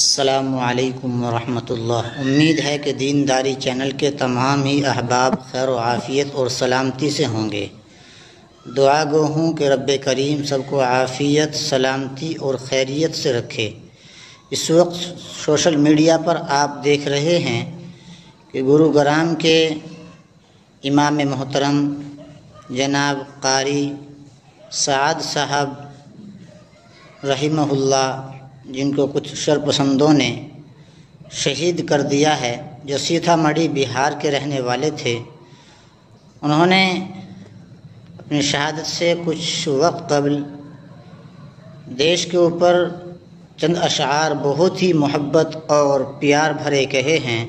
السلام علیکم ورحمۃ اللہ۔ امید ہے کہ دینداری چینل کے تمام ہی احباب خیر و عافیت اور سلامتی سے ہوں گے۔ دعا گو ہوں کہ رب کریم سب کو عافیت، سلامتی اور خیریت سے رکھے۔ اس وقت سوشل میڈیا پر آپ دیکھ رہے ہیں کہ گروگرام کے امام محترم جناب قاری سعد صاحب رحمہ اللہ، جن کو کچھ شرپسندوں نے شہید کر دیا ہے، جو سیتا مڑھی بہار کے رہنے والے تھے، انہوں نے اپنی شہادت سے کچھ وقت قبل دیش کے اوپر چند اشعار بہت ہی محبت اور پیار بھرے کہے ہیں،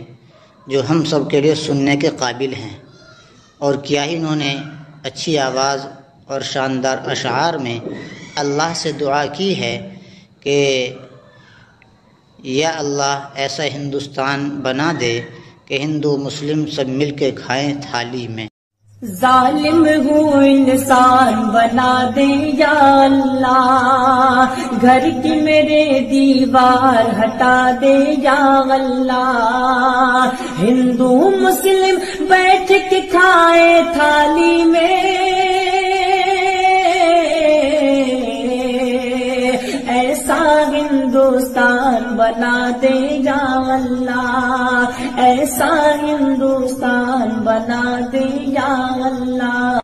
جو ہم سب کے لیے سننے کے قابل ہیں۔ اور کیا ہی انہوں نے اچھی آواز اور شاندار اشعار میں اللہ سے دعا کی ہے کہ یا اللہ ایسا ہندوستان بنا دے کہ ہندو مسلم سب مل کے کھائیں تھالی میں۔ ظالم ہوں انسان بنا دے یا اللہ، گھر کی میرے دیوار ہٹا دے یا اللہ، ہندو مسلم بیٹھ کے کھائے تھالی میں، ایسا ہندوستان بنا دے یا اللہ، ایسا ہندوستان بنا دے یا اللہ۔